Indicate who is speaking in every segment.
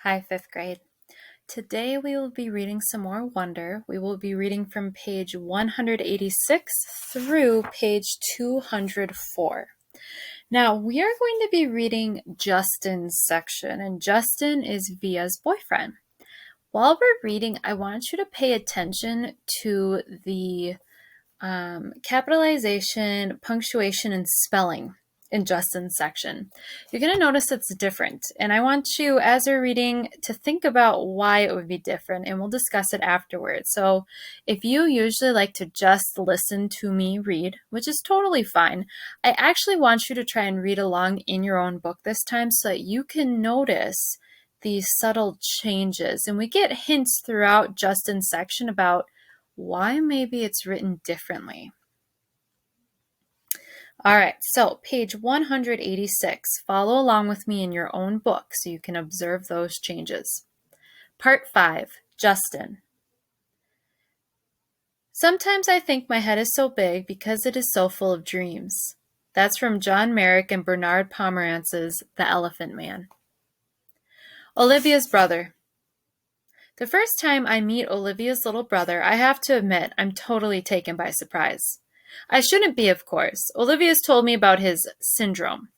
Speaker 1: Hi, fifth grade. Today we will be reading some more Wonder. We will be reading from page 186 through page 204. Now, we are going to be reading Justin's section, and Justin is Via's boyfriend. While we're reading, I want you to pay attention to the capitalization, punctuation, and spelling in Justin's section. You're going to notice it's different, and I want you, as you're reading, to think about why it would be different, and we'll discuss it afterwards. So if you usually like to just listen to me read, which is totally fine, I actually want you to try and read along in your own book this time so that you can notice these subtle changes. And we get hints throughout Justin's section about why maybe it's written differently. All right, so page 186. Follow along with me in your own book so you can observe those changes. Part 5, Justin. Sometimes I think my head is so big because it is so full of dreams. That's from John Merrick and Bernard Pomerantz's The Elephant Man. Olivia's brother. The first time I meet Olivia's little brother, I have to admit I'm totally taken by surprise. I shouldn't be, of course. Olivia's told me about his syndrome,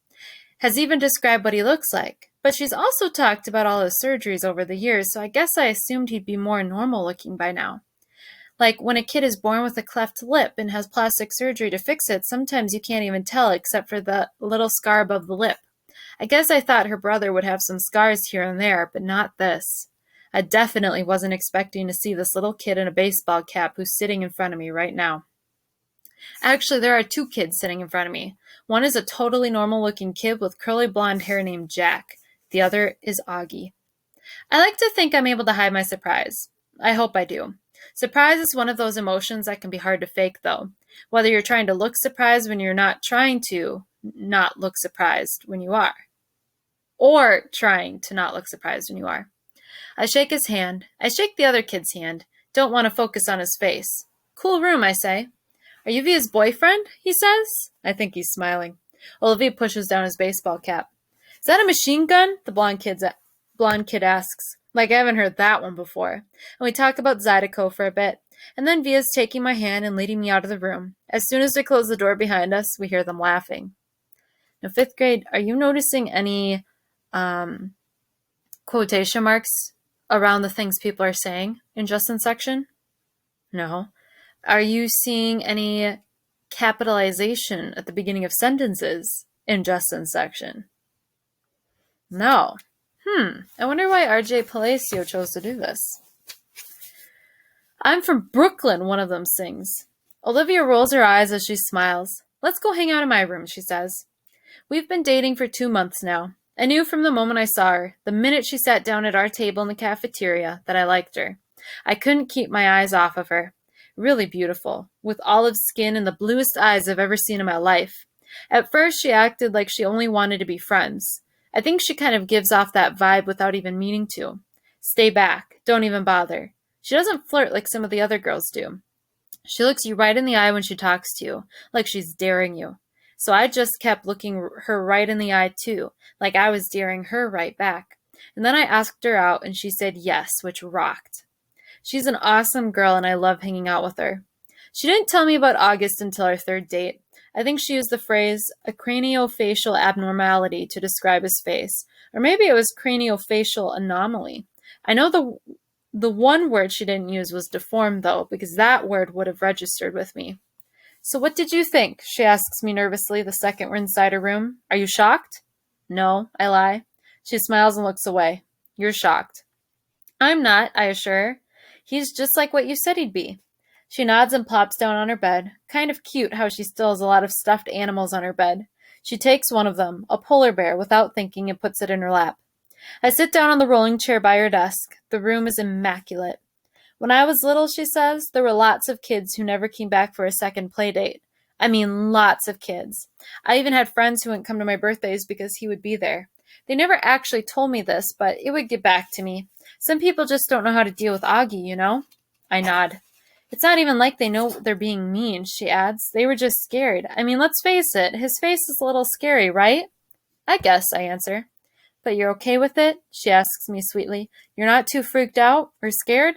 Speaker 1: has even described what he looks like, but she's also talked about all his surgeries over the years, so I guess I assumed he'd be more normal looking by now. Like when a kid is born with a cleft lip and has plastic surgery to fix it, sometimes you can't even tell except for the little scar above the lip. I guess I thought her brother would have some scars here and there, but not this. I definitely wasn't expecting to see this little kid in a baseball cap who's sitting in front of me right now. Actually, there are two kids sitting in front of me. One is a totally normal-looking kid with curly blonde hair named Jack. The other is Augie. I like to think I'm able to hide my surprise. I hope I do. Surprise is one of those emotions that can be hard to fake, though. Whether you're trying to look surprised when you're not trying to not look surprised when you are. Or trying to not look surprised when you are. I shake his hand. I shake the other kid's hand. Don't want to focus on his face. Cool room, I say. Are you Via's boyfriend? He says. I think he's smiling. Olivia pushes down his baseball cap. Is that a machine gun? The blonde kid asks. Like I haven't heard that one before. And we talk about Zydeco for a bit. And then Via's taking my hand and leading me out of the room. As soon as they close the door behind us, we hear them laughing. Now, fifth grade, are you noticing any quotation marks around the things people are saying in Justin's section? No. Are you seeing any capitalization at the beginning of sentences in Justin's section? No. I wonder why R.J. Palacio chose to do this. I'm from Brooklyn, one of them sings. Olivia rolls her eyes as she smiles. Let's go hang out in my room, she says. We've been dating for 2 months now. I knew from the moment I saw her, the minute she sat down at our table in the cafeteria, that I liked her. I couldn't keep my eyes off of her. Really beautiful, with olive skin and the bluest eyes I've ever seen in my life. At first, she acted like she only wanted to be friends. I think she kind of gives off that vibe without even meaning to. Stay back. Don't even bother. She doesn't flirt like some of the other girls do. She looks you right in the eye when she talks to you, like she's daring you. So I just kept looking her right in the eye too, like I was daring her right back. And then I asked her out and she said yes, which rocked. She's an awesome girl and I love hanging out with her. She didn't tell me about August until our third date. I think she used the phrase, a craniofacial abnormality to describe his face. Or maybe it was craniofacial anomaly. I know the one word she didn't use was deformed though, because that word would have registered with me. So what did you think? She asks me nervously the second we're inside her room. Are you shocked? No, I lie. She smiles and looks away. You're shocked. I'm not, I assure her. He's just like what you said he'd be. She nods and plops down on her bed. Kind of cute how she still has a lot of stuffed animals on her bed. She takes one of them, a polar bear, without thinking and puts it in her lap. I sit down on the rolling chair by her desk. The room is immaculate. When I was little, she says, there were lots of kids who never came back for a second play date. I mean, lots of kids. I even had friends who wouldn't come to my birthdays because he would be there. They never actually told me this, but it would get back to me. Some people just don't know how to deal with Augie, you know? I nod. It's not even like they know they're being mean, she adds. They were just scared. I mean, let's face it, his face is a little scary, right? I guess, I answer. But you're okay with it? She asks me sweetly. You're not too freaked out or scared?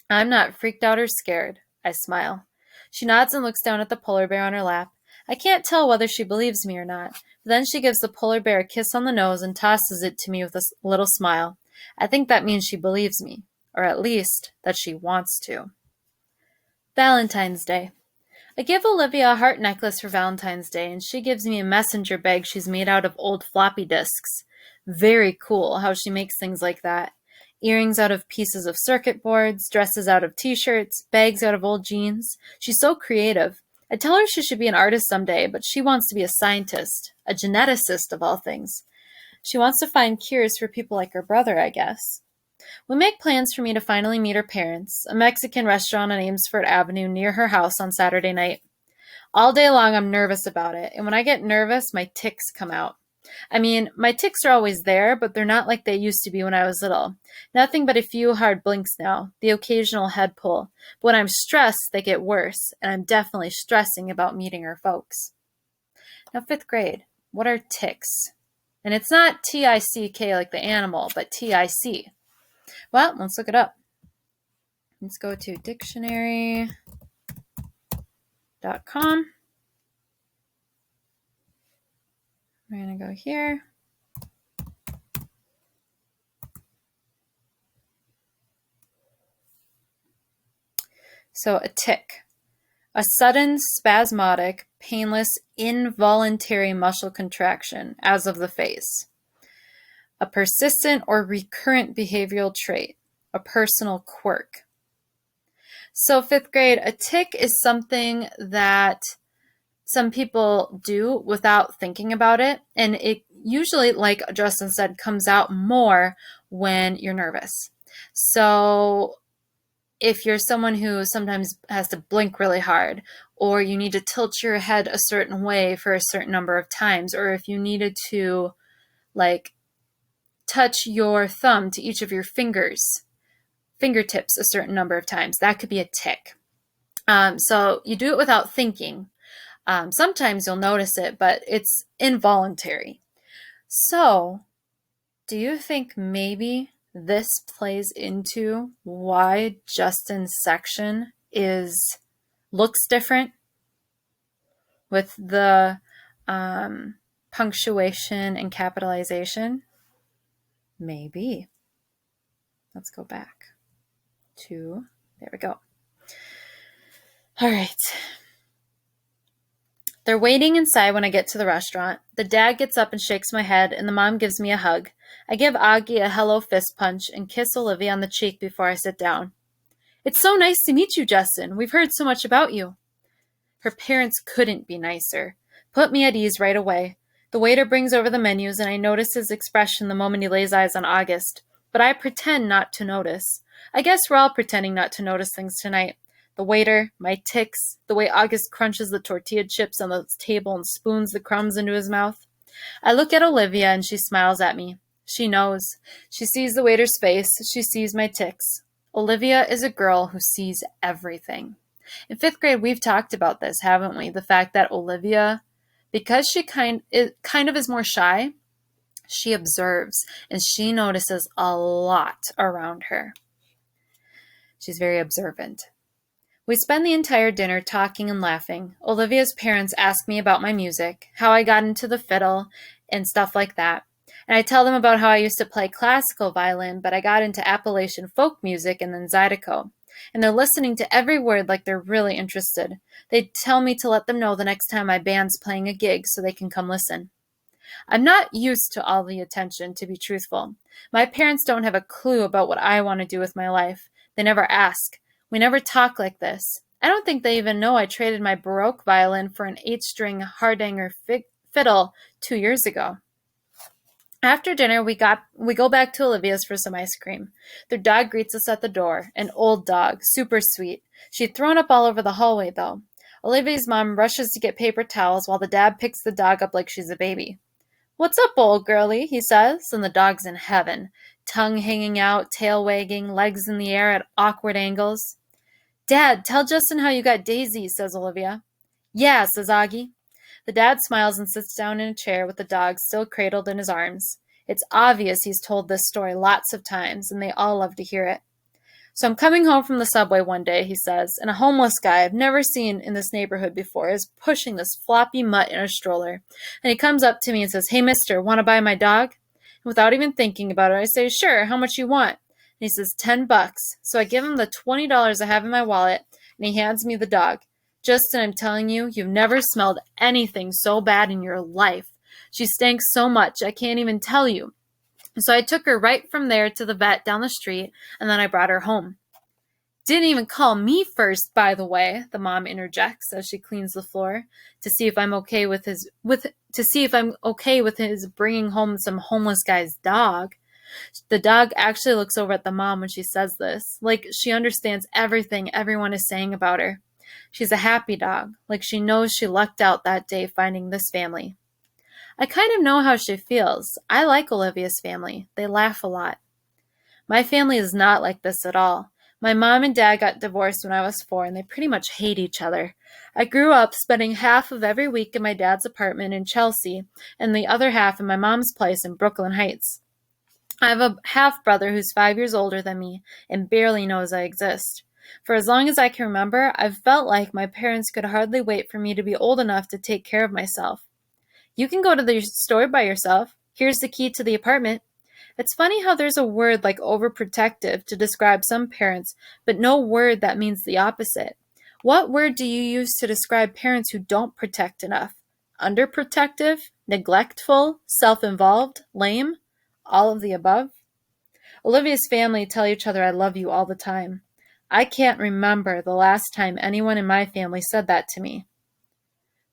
Speaker 1: I'm not freaked out or scared. I smile. She nods and looks down at the polar bear on her lap. I can't tell whether she believes me or not. But then she gives the polar bear a kiss on the nose and tosses it to me with a little smile. I think that means she believes me, or at least that she wants to. Valentine's Day. I give Olivia a heart necklace for Valentine's Day, and she gives me a messenger bag she's made out of old floppy disks. Very cool how she makes things like that. Earrings out of pieces of circuit boards, dresses out of t-shirts, bags out of old jeans. She's so creative. I tell her she should be an artist someday, but she wants to be a scientist, a geneticist of all things. She wants to find cures for people like her brother, I guess. We make plans for me to finally meet her parents, a Mexican restaurant on Amesfort Avenue near her house on Saturday night. All day long I'm nervous about it, and when I get nervous, my tics come out. I mean, my tics are always there, but they're not like they used to be when I was little. Nothing but a few hard blinks now, the occasional head pull. But when I'm stressed, they get worse, and I'm definitely stressing about meeting her folks. Now, 5th grade, what are tics? And it's not T-I-C-K like the animal, but T-I-C. Well, let's look it up. Let's go to dictionary.com. We're going to go here. So a tic, a sudden, spasmodic, painless, involuntary muscle contraction, as of the face. A persistent or recurrent behavioral trait, a personal quirk. So 5th grade, a tic is something that some people do without thinking about it. And it usually, like Justin said, comes out more when you're nervous. So if you're someone who sometimes has to blink really hard, or you need to tilt your head a certain way for a certain number of times, or if you needed to touch your thumb to each of your fingertips a certain number of times, that could be a tic. So you do it without thinking. Sometimes you'll notice it, but it's involuntary. So, do you think maybe this plays into why Justin's section looks different with the punctuation and capitalization? Maybe. Let's go back to, there we go. All right. They're waiting inside when I get to the restaurant. The dad gets up and shakes my head, and the mom gives me a hug. I give Augie a hello fist punch and kiss Olivia on the cheek before I sit down. It's so nice to meet you, Justin. We've heard so much about you. Her parents couldn't be nicer. Put me at ease right away. The waiter brings over the menus, and I notice his expression the moment he lays eyes on August. But I pretend not to notice. I guess we're all pretending not to notice things tonight. The waiter, my tics, the way August crunches the tortilla chips on the table and spoons the crumbs into his mouth. I look at Olivia and she smiles at me. She knows. She sees the waiter's face. She sees my tics. Olivia is a girl who sees everything. In 5th grade, we've talked about this, haven't we? The fact that Olivia, because she kind of is more shy, she observes and she notices a lot around her. She's very observant. We spend the entire dinner talking and laughing. Olivia's parents ask me about my music, how I got into the fiddle, and stuff like that. And I tell them about how I used to play classical violin, but I got into Appalachian folk music and then Zydeco. And they're listening to every word like they're really interested. They tell me to let them know the next time my band's playing a gig so they can come listen. I'm not used to all the attention, to be truthful. My parents don't have a clue about what I want to do with my life. They never ask. We never talk like this. I don't think they even know I traded my Baroque violin for an 8-string Hardanger fiddle 2 years ago. After dinner, we go back to Olivia's for some ice cream. Their dog greets us at the door, an old dog, super sweet. She'd thrown up all over the hallway, though. Olivia's mom rushes to get paper towels while the dad picks the dog up like she's a baby. "What's up, old girlie?" he says, and the dog's in heaven. Tongue hanging out, tail wagging, legs in the air at awkward angles. "Dad, tell Justin how you got Daisy," says Olivia. "Yeah," says Augie. The dad smiles and sits down in a chair with the dog still cradled in his arms. It's obvious he's told this story lots of times, and they all love to hear it. So I'm coming home from the subway one day, he says, and a homeless guy I've never seen in this neighborhood before is pushing this floppy mutt in a stroller. And he comes up to me and says, "Hey, mister, want to buy my dog?" And without even thinking about it, I say, "Sure, how much you want?" And he says, $10. So I give him the $20 I have in my wallet, and he hands me the dog. Justin, I'm telling you, you've never smelled anything so bad in your life. She stank so much, I can't even tell you. So I took her right from there to the vet down the street, and then I brought her home. Didn't even call me first, by the way, the mom interjects as she cleans the floor to see if I'm okay with his bringing home some homeless guy's dog. The dog actually looks over at the mom when she says this, like she understands everything everyone is saying about her. She's a happy dog, like she knows she lucked out that day finding this family. I kind of know how she feels. I like Olivia's family. They laugh a lot. My family is not like this at all. My mom and dad got divorced when I was 4, and they pretty much hate each other. I grew up spending half of every week in my dad's apartment in Chelsea and the other half in my mom's place in Brooklyn Heights. I have a half-brother who's 5 years older than me and barely knows I exist. For as long as I can remember, I've felt like my parents could hardly wait for me to be old enough to take care of myself. You can go to the store by yourself. Here's the key to the apartment. It's funny how there's a word like overprotective to describe some parents, but no word that means the opposite. What word do you use to describe parents who don't protect enough? Underprotective? Neglectful? Self-involved? Lame? All of the above? Olivia's family tell each other I love you all the time. I can't remember the last time anyone in my family said that to me.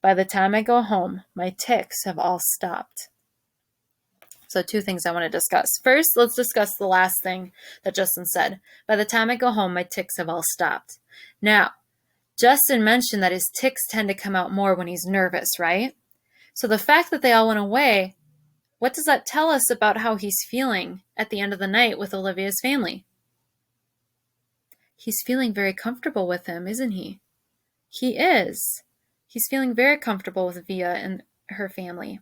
Speaker 1: By the time I go home, my tics have all stopped. So 2 things I want to discuss. First, let's discuss the last thing that Justin said. By the time I go home, my tics have all stopped. Now, Justin mentioned that his tics tend to come out more when he's nervous, right? So the fact that they all went away, what does that tell us about how he's feeling at the end of the night with Olivia's family? He's feeling very comfortable with him, isn't he? He is. He's feeling very comfortable with Via and her family.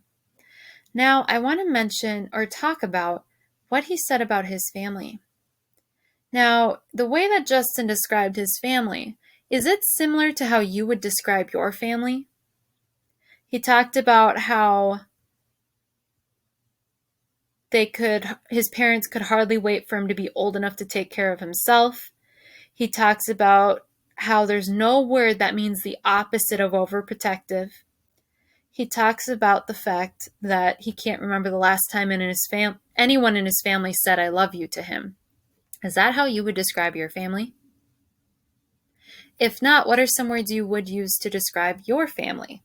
Speaker 1: Now, I want to mention or talk about what he said about his family. Now, the way that Justin described his family, is it similar to how you would describe your family? He talked about how his parents could hardly wait for him to be old enough to take care of himself. He talks about how there's no word that means the opposite of overprotective. He talks about the fact that he can't remember the last time anyone in his family said I love you to him. Is that how you would describe your family? If not, what are some words you would use to describe your family?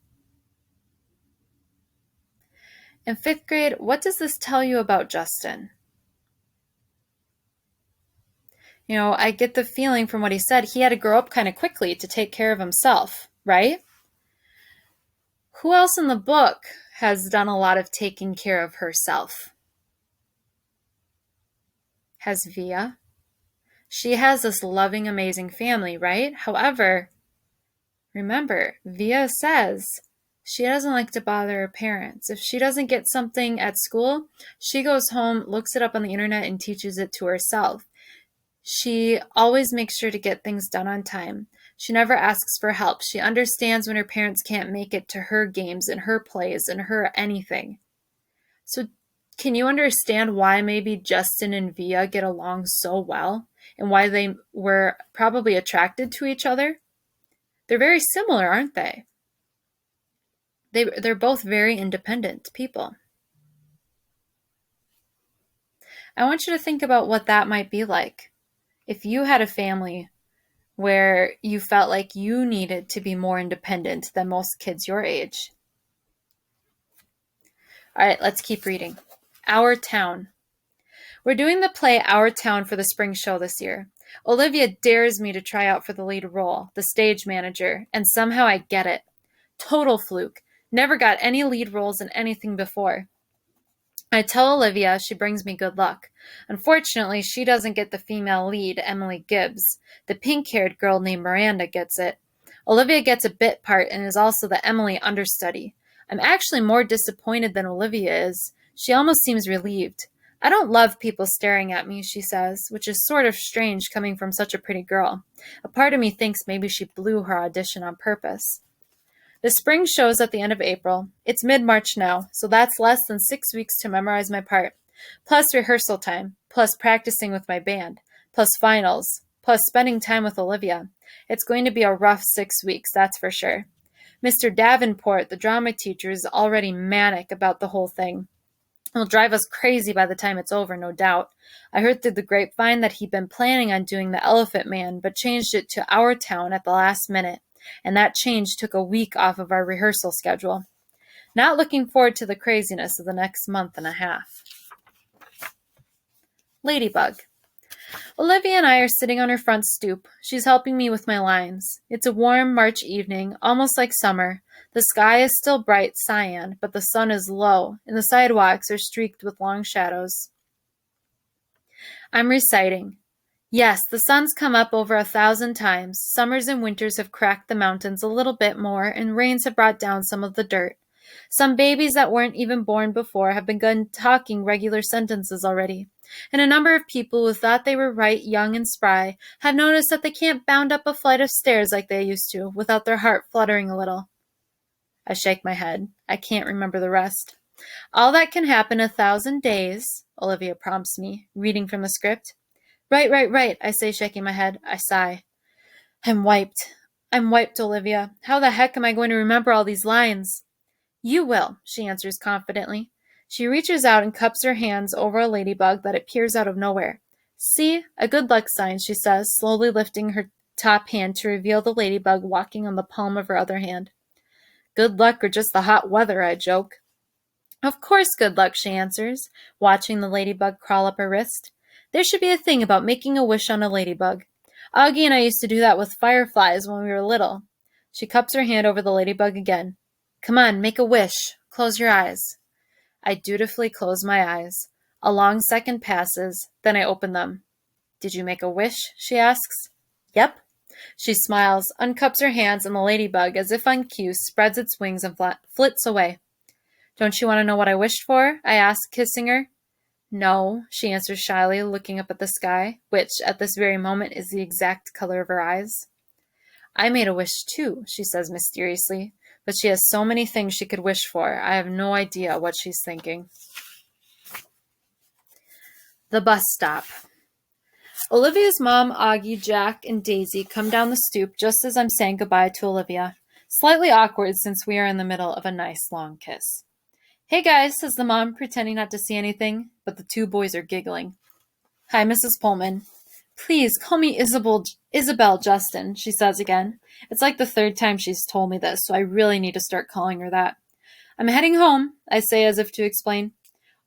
Speaker 1: In 5th grade, what does this tell you about Justin? I get the feeling from what he said, he had to grow up kind of quickly to take care of himself, right? Who else in the book has done a lot of taking care of herself? Has Via. She has this loving, amazing family, right? However, remember, Via says she doesn't like to bother her parents. If she doesn't get something at school, she goes home, looks it up on the internet, and teaches it to herself. She always makes sure to get things done on time. She never asks for help. She understands when her parents can't make it to her games and her plays and her anything. So can you understand why maybe Justin and Via get along so well and why they were probably attracted to each other? They're very similar, aren't they? They're both very independent people. I want you to think about what that might be like. If you had a family where you felt like you needed to be more independent than most kids your age. All right, let's keep reading. Our Town. We're doing the play Our Town for the spring show this year. Olivia dares me to try out for the lead role, the stage manager, and somehow I get it. Total fluke. Never got any lead roles in anything before. I tell Olivia she brings me good luck. Unfortunately, she doesn't get the female lead, Emily Gibbs. The pink-haired girl named Miranda gets it. Olivia gets a bit part and is also the Emily understudy. I'm actually more disappointed than Olivia is. She almost seems relieved. I don't love people staring at me, she says, which is sort of strange coming from such a pretty girl. A part of me thinks maybe she blew her audition on purpose. The spring shows at the end of April. It's mid-March now, so that's less than 6 weeks to memorize my part, plus rehearsal time, plus practicing with my band, plus finals, plus spending time with Olivia. It's going to be a rough 6 weeks, that's for sure. Mr. Davenport, the drama teacher, is already manic about the whole thing. It'll drive us crazy by the time it's over, no doubt. I heard through the grapevine that he'd been planning on doing The Elephant Man, but changed it to Our Town at the last minute, and that change took a week off of our rehearsal schedule. Not looking forward to the craziness of the next month and a half. Ladybug. Olivia and I are sitting on her front stoop. She's helping me with my lines. It's a warm March evening, almost like summer. The sky is still bright cyan, but the sun is low, and the sidewalks are streaked with long shadows. I'm reciting. Yes, the sun's come up over 1,000 times. Summers and winters have cracked the mountains a little bit more, and rains have brought down some of the dirt. Some babies that weren't even born before have begun talking regular sentences already. And a number of people who thought they were right, young and spry, have noticed that they can't bound up a flight of stairs like they used to, without their heart fluttering a little. I shake my head. I can't remember the rest. All that can happen 1,000 days, Olivia prompts me, reading from the script. Right, I say, shaking my head. I sigh. I'm wiped, Olivia. How the heck am I going to remember all these lines? You will, she answers confidently. She reaches out and cups her hands over a ladybug that appears out of nowhere. See, a good luck sign, she says, slowly lifting her top hand to reveal the ladybug walking on the palm of her other hand. Good luck or just the hot weather, I joke. Of course good luck, she answers, watching the ladybug crawl up her wrist. There should be a thing about making a wish on a ladybug. Augie and I used to do that with fireflies when we were little. She cups her hand over the ladybug again. Come on, make a wish. Close your eyes. I dutifully close my eyes. A long second passes, then I open them. Did you make a wish? She asks. Yep. She smiles, uncups her hands, and the ladybug, as if on cue, spreads its wings and flits away. Don't you want to know what I wished for? I ask, kissing her. No, she answers shyly, looking up at the sky, which, at this very moment, is the exact color of her eyes. I made a wish too, she says mysteriously, but she has so many things she could wish for, I have no idea what she's thinking. The bus stop. Olivia's mom, Augie, Jack, and Daisy come down the stoop just as I'm saying goodbye to Olivia. Slightly awkward since we are in the middle of a nice long kiss. Hey guys, says the mom, pretending not to see anything, but the two boys are giggling. Hi, Mrs. Pullman. Please, call me Isabel Justin, she says again. It's like the third time she's told me this, so I really need to start calling her that. I'm heading home, I say as if to explain.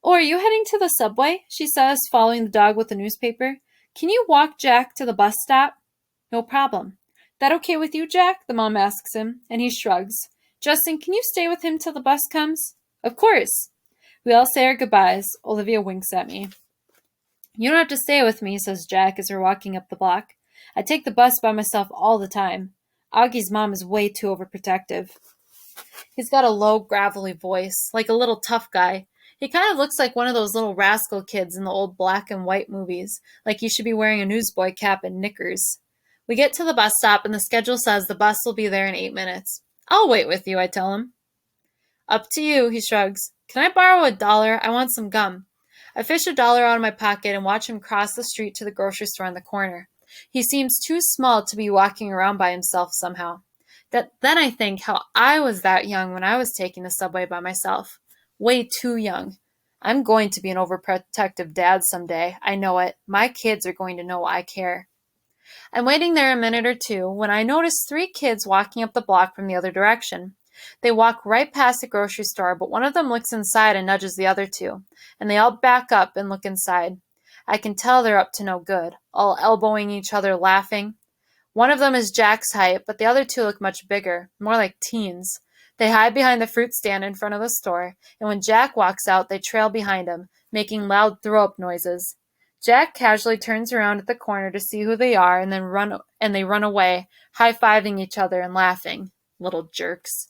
Speaker 1: Oh, are you heading to the subway? She says, following the dog with the newspaper. Can you walk Jack to the bus stop? No problem. That okay with you, Jack? The mom asks him, and he shrugs. Justin, can you stay with him till the bus comes? Of course. We all say our goodbyes. Olivia winks at me. You don't have to stay with me, says Jack as we're walking up the block. I take the bus by myself all the time. Augie's mom is way too overprotective. He's got a low, gravelly voice, like a little tough guy. He kind of looks like one of those little rascal kids in the old black and white movies, like he should be wearing a newsboy cap and knickers. We get to the bus stop, and the schedule says the bus will be there in 8 minutes. I'll wait with you, I tell him. Up to you, he shrugs. Can I borrow $1? I want some gum. I fish $1 out of my pocket and watch him cross the street to the grocery store on the corner. He seems too small to be walking around by himself somehow. Then I think how I was that young when I was taking the subway by myself. Way too young. I'm going to be an overprotective dad someday. I know it. My kids are going to know I care. I'm waiting there a minute or two when I notice 3 kids walking up the block from the other direction. They walk right past the grocery store, but one of them looks inside and nudges the other 2, and they all back up and look inside. I can tell they're up to no good, all elbowing each other, laughing. One of them is Jack's height, but the other 2 look much bigger, more like teens. They hide behind the fruit stand in front of the store, and when Jack walks out, they trail behind him, making loud throw-up noises. Jack casually turns around at the corner to see who they are, and they run away, high-fiving each other and laughing. Little jerks.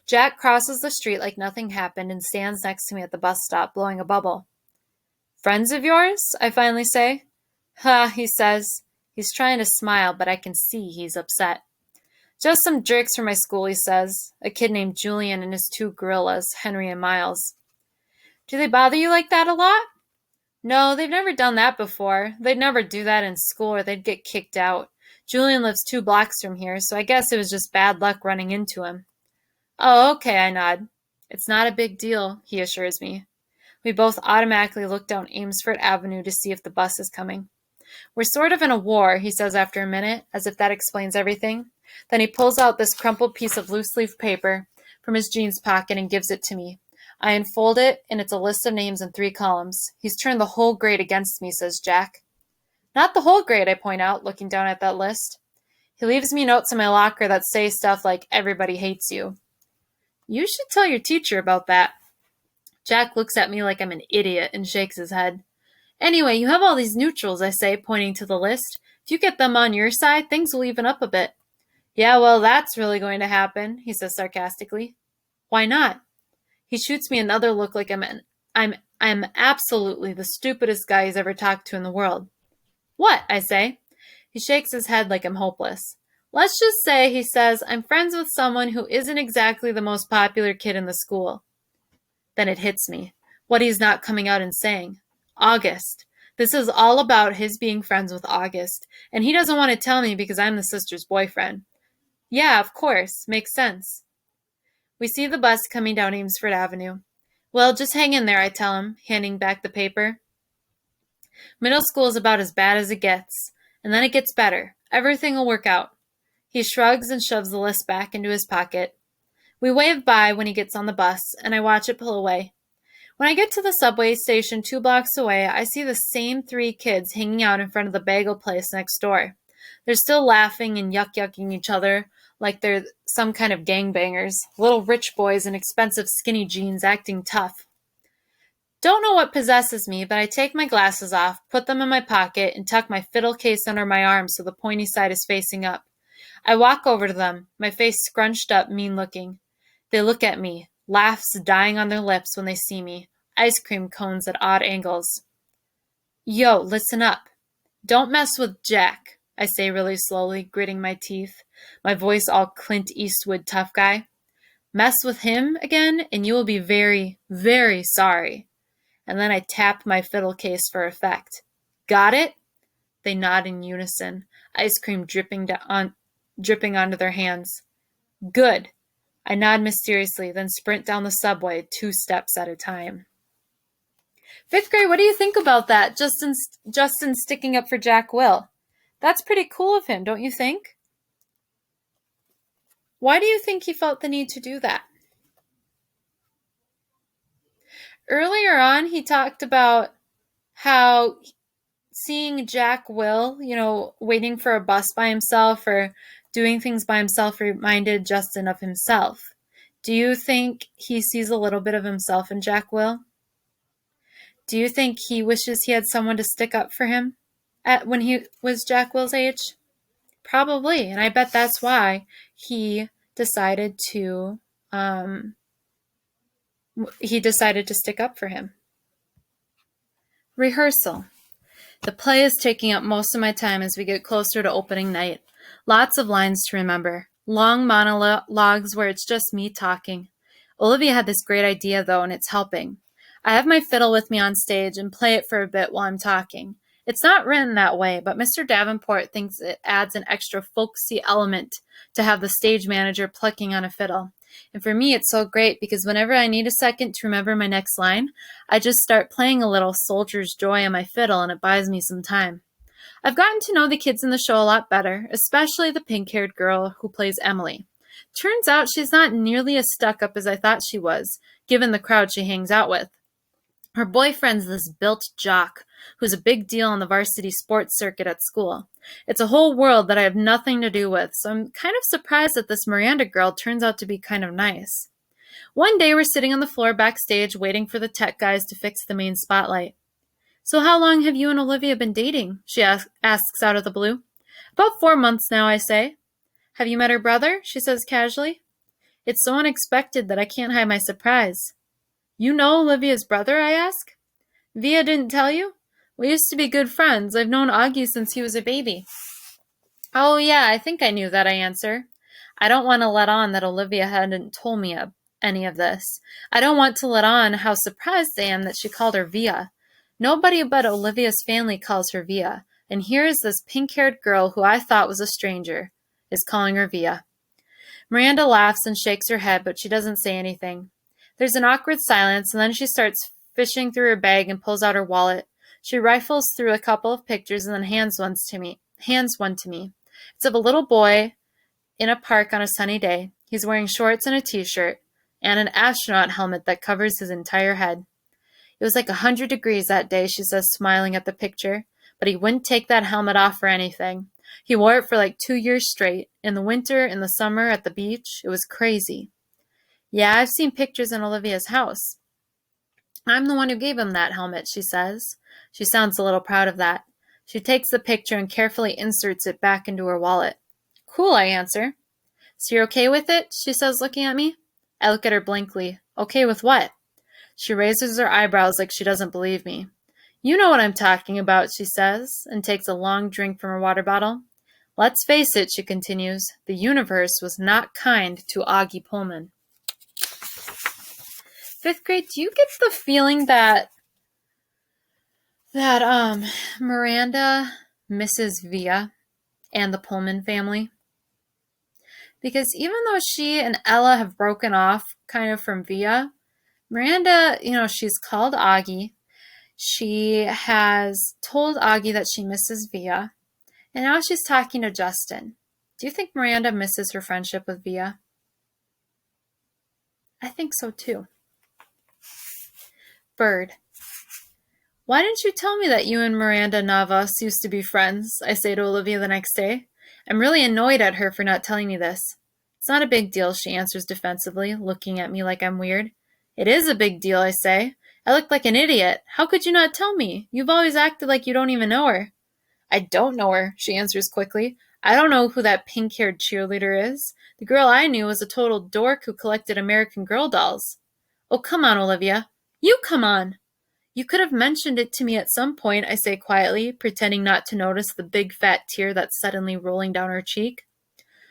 Speaker 1: Jack crosses the street like nothing happened and stands next to me at the bus stop, blowing a bubble. Friends of yours? I finally say. Ha, he says. He's trying to smile, but I can see he's upset. Just some jerks from my school, he says. A kid named Julian and his two gorillas, Henry and Miles. Do they bother you like that a lot? No, they've never done that before. They'd never do that in school or they'd get kicked out. Julian lives 2 blocks from here, so I guess it was just bad luck running into him. Oh, okay, I nod. It's not a big deal, he assures me. We both automatically look down Amesfort Avenue to see if the bus is coming. We're sort of in a war, he says after a minute, as if that explains everything. Then he pulls out this crumpled piece of loose-leaf paper from his jeans pocket and gives it to me. I unfold it, and it's a list of names in 3 columns. He's turned the whole grade against me, says Jack. Not the whole grade, I point out, looking down at that list. He leaves me notes in my locker that say stuff like, everybody hates you. You should tell your teacher about that. Jack looks at me like I'm an idiot and shakes his head. Anyway, you have all these neutrals, I say, pointing to the list. If you get them on your side, things will even up a bit. Yeah, well, that's really going to happen, he says sarcastically. Why not? He shoots me another look like I'm absolutely the stupidest guy he's ever talked to in the world. What? I say. He shakes his head like I'm hopeless. Let's just say, he says, I'm friends with someone who isn't exactly the most popular kid in the school. Then it hits me. What he's not coming out and saying. August. This is all about his being friends with August, and he doesn't want to tell me because I'm the sister's boyfriend. Yeah, of course. Makes sense. We see the bus coming down Amesfort Avenue. Well, just hang in there, I tell him, handing back the paper. Middle school is about as bad as it gets, and then it gets better. Everything will work out. He shrugs and shoves the list back into his pocket. We wave bye when he gets on the bus, and I watch it pull away. When I get to the subway station 2 blocks away, I see the same 3 kids hanging out in front of the bagel place next door. They're still laughing and yuck-yucking each other like they're some kind of gangbangers, little rich boys in expensive skinny jeans acting tough. Don't know what possesses me, but I take my glasses off, put them in my pocket, and tuck my fiddle case under my arm so the pointy side is facing up. I walk over to them, my face scrunched up, mean-looking. They look at me, laughs dying on their lips when they see me, ice cream cones at odd angles. Yo, listen up. Don't mess with Jack, I say really slowly, gritting my teeth, my voice all Clint Eastwood tough guy. Mess with him again, and you will be very, very sorry. And then I tap my fiddle case for effect. Got it? They nod in unison, ice cream dripping onto their hands. Good. I nod mysteriously, then sprint down the subway 2 steps at a time. 5th grade, what do you think about that? Justin sticking up for Jack Will. That's pretty cool of him, don't you think? Why do you think he felt the need to do that? Earlier on, he talked about how seeing Jack Will, waiting for a bus by himself or doing things by himself reminded Justin of himself. Do you think he sees a little bit of himself in Jack Will? Do you think he wishes he had someone to stick up for him when he was Jack Will's age? Probably, and I bet that's why he decided to stick up for him. Rehearsal. The play is taking up most of my time as we get closer to opening night. Lots of lines to remember. Long monologues where it's just me talking. Olivia had this great idea, though, and it's helping. I have my fiddle with me on stage and play it for a bit while I'm talking. It's not written that way, but Mr. Davenport thinks it adds an extra folksy element to have the stage manager plucking on a fiddle. And for me, it's so great because whenever I need a second to remember my next line, I just start playing a little Soldier's Joy on my fiddle and it buys me some time. I've gotten to know the kids in the show a lot better, especially the pink-haired girl who plays Emily. Turns out she's not nearly as stuck-up as I thought she was, given the crowd she hangs out with. Her boyfriend's this built jock who's a big deal on the varsity sports circuit at school. It's a whole world that I have nothing to do with, so I'm kind of surprised that this Miranda girl turns out to be kind of nice. One day we're sitting on the floor backstage waiting for the tech guys to fix the main spotlight. So how long have you and Olivia been dating? She asks out of the blue. About 4 months now, I say. Have you met her brother? She says casually. It's so unexpected that I can't hide my surprise. You know Olivia's brother, I ask. Via didn't tell you? We used to be good friends. I've known Augie since he was a baby. Oh, yeah, I think I knew that, I answer. I don't want to let on that Olivia hadn't told me any of this. I don't want to let on how surprised I am that she called her Via. Nobody but Olivia's family calls her Via, and here is this pink-haired girl who I thought was a stranger, is calling her Via. Miranda laughs and shakes her head, but she doesn't say anything. There's an awkward silence, and then she starts fishing through her bag and pulls out her wallet. She rifles through a couple of pictures and then hands one to me. It's of a little boy in a park on a sunny day. He's wearing shorts and a t-shirt and an astronaut helmet that covers his entire head. It was like 100 degrees that day, she says, smiling at the picture, but he wouldn't take that helmet off for anything. He wore it for like 2 years straight. In the winter, in the summer, at the beach. It was crazy. Yeah, I've seen pictures in Olivia's house. I'm the one who gave him that helmet, she says. She sounds a little proud of that. She takes the picture and carefully inserts it back into her wallet. Cool, I answer. So you're okay with it? She says, looking at me. I look at her blankly. Okay with what? She raises her eyebrows like she doesn't believe me. You know what I'm talking about, she says, and takes a long drink from her water bottle. Let's face it, she continues, the universe was not kind to Augie Pullman. 5th grade, do you get the feeling that Miranda misses Via and the Pullman family? Because even though she and Ella have broken off kind of from Via, Miranda, she's called Augie. She has told Augie that she misses Via. And now she's talking to Justin. Do you think Miranda misses her friendship with Via? I think so too. Bird. Why didn't you tell me that you and Miranda Navas used to be friends? I say to Olivia the next day. I'm really annoyed at her for not telling me this. It's not a big deal, she answers defensively, looking at me like I'm weird. It is a big deal, I say. I look like an idiot. How could you not tell me? You've always acted like you don't even know her. I don't know her, she answers quickly. I don't know who that pink-haired cheerleader is. The girl I knew was a total dork who collected American Girl dolls. Oh, come on, Olivia. You come on. You could have mentioned it to me at some point, I say quietly, pretending not to notice the big fat tear that's suddenly rolling down her cheek.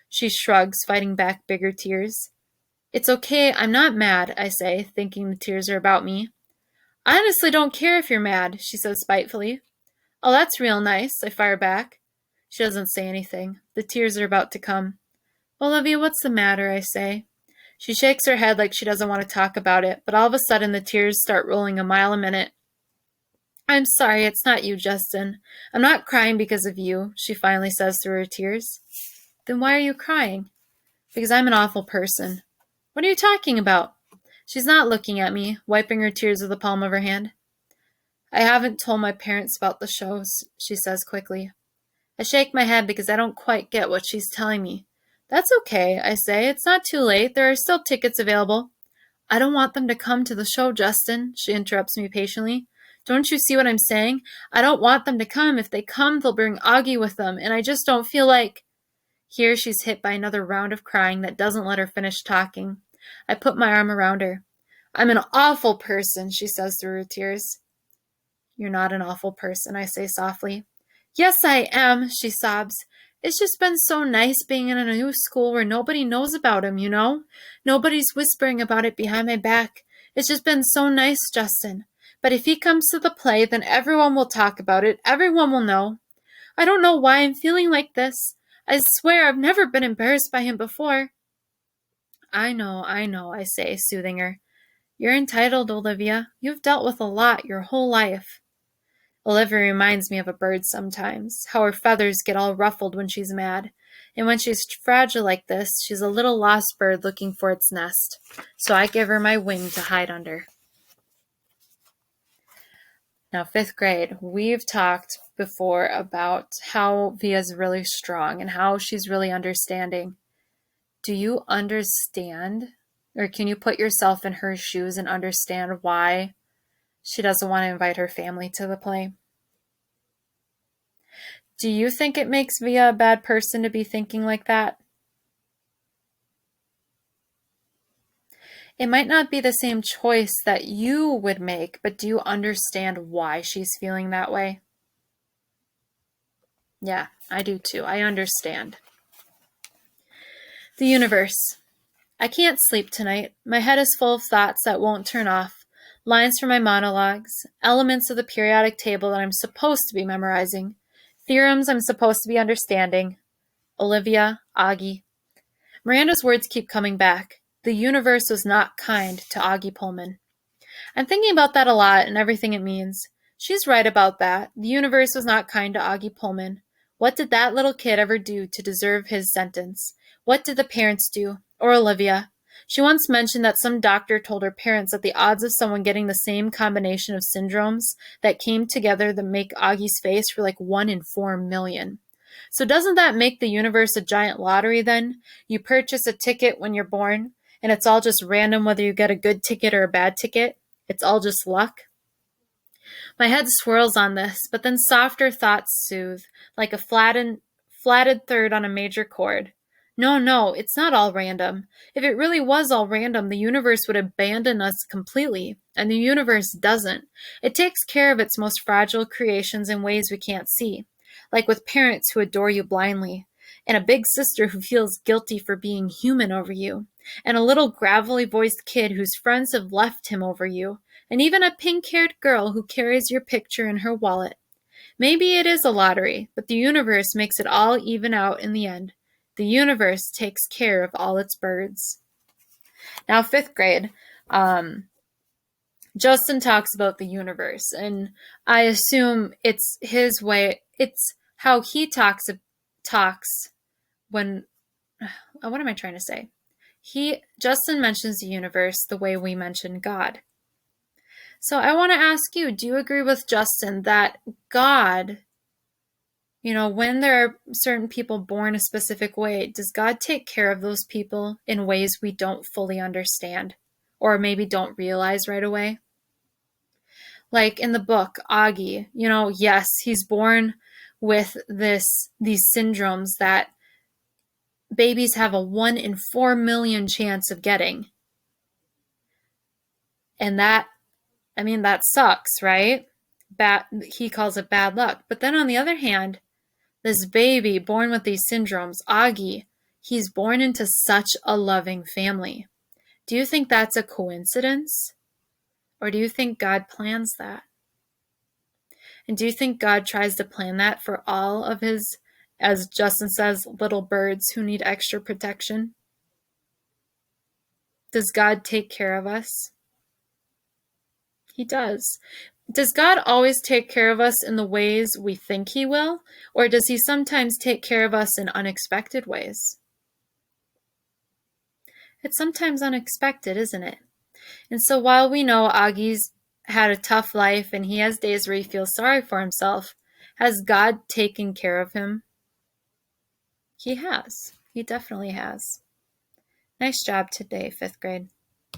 Speaker 1: She shrugs, fighting back bigger tears. It's okay, I'm not mad, I say, thinking the tears are about me. I honestly don't care if you're mad, she says spitefully. Oh, that's real nice, I fire back. She doesn't say anything. The tears are about to come. Olivia, what's the matter, I say. She shakes her head like she doesn't want to talk about it, but all of a sudden the tears start rolling a mile a minute. I'm sorry, it's not you, Justin. I'm not crying because of you, she finally says through her tears. Then why are you crying? Because I'm an awful person. What are you talking about? She's not looking at me, wiping her tears with the palm of her hand. I haven't told my parents about the shows, she says quickly. I shake my head because I don't quite get what she's telling me. That's okay, I say. It's not too late. There are still tickets available. I don't want them to come to the show, Justin, she interrupts me patiently. Don't you see what I'm saying? I don't want them to come. If they come, they'll bring Augie with them, and I just don't feel like... Here she's hit by another round of crying that doesn't let her finish talking. I put my arm around her. I'm an awful person, she says through her tears. You're not an awful person, I say softly. Yes, I am, she sobs. It's just been so nice being in a new school where nobody knows about him, you know? Nobody's whispering about it behind my back. It's just been so nice, Justin. But if he comes to the play, then everyone will talk about it. Everyone will know. I don't know why I'm feeling like this. I swear I've never been embarrassed by him before. I know, I say, soothing her. You're entitled, Olivia. You've dealt with a lot your whole life. Olivia reminds me of a bird sometimes, how her feathers get all ruffled when she's mad. And when she's fragile like this, she's a little lost bird looking for its nest. So I give her my wing to hide under. Now, 5th grade, we've talked before about how Via's really strong and how she's really understanding. Do you understand, or can you put yourself in her shoes and understand why she doesn't want to invite her family to the play? Do you think it makes Via a bad person to be thinking like that? It might not be the same choice that you would make, but do you understand why she's feeling that way? Yeah, I do too. I understand. The universe. I can't sleep tonight. My head is full of thoughts that won't turn off. Lines from my monologues, elements of the periodic table that I'm supposed to be memorizing, theorems I'm supposed to be understanding. Olivia, Augie. Miranda's words keep coming back. The universe was not kind to Augie Pullman. I'm thinking about that a lot and everything it means. She's right about that. The universe was not kind to Augie Pullman. What did that little kid ever do to deserve his sentence? What did the parents do? Or Olivia? She once mentioned that some doctor told her parents that the odds of someone getting the same combination of syndromes that came together to make Augie's face were like 1 in 4 million. So doesn't that make the universe a giant lottery then? You purchase a ticket when you're born, and it's all just random whether you get a good ticket or a bad ticket? It's all just luck? My head swirls on this, but then softer thoughts soothe, like a flatted third on a major chord. No, it's not all random. If it really was all random, the universe would abandon us completely, and the universe doesn't. It takes care of its most fragile creations in ways we can't see, like with parents who adore you blindly, and a big sister who feels guilty for being human over you, and a little gravelly voiced kid whose friends have left him over you, and even a pink-haired girl who carries your picture in her wallet. Maybe it is a lottery, but the universe makes it all even out in the end. The universe takes care of all its birds. Now, 5th grade, Justin talks about the universe, and I assume it's his way, it's how he talks when, what am I trying to say? Justin mentions the universe the way we mention God. So I want to ask you, do you agree with Justin that God, when there are certain people born a specific way, does God take care of those people in ways we don't fully understand or maybe don't realize right away? Like in the book, Augie, yes, he's born with these syndromes that babies have a 1 in 4 million chance of getting. And that sucks, right? He calls it bad luck. But then on the other hand, this baby born with these syndromes, Augie, he's born into such a loving family. Do you think that's a coincidence? Or do you think God plans that? And do you think God tries to plan that for all of his, as Justin says, little birds who need extra protection? Does God take care of us? He does. Does God always take care of us in the ways we think he will? Or does he sometimes take care of us in unexpected ways? It's sometimes unexpected, isn't it? And so while we know Augie's had a tough life and he has days where he feels sorry for himself, has God taken care of him? He has. He definitely has. Nice job today, 5th grade.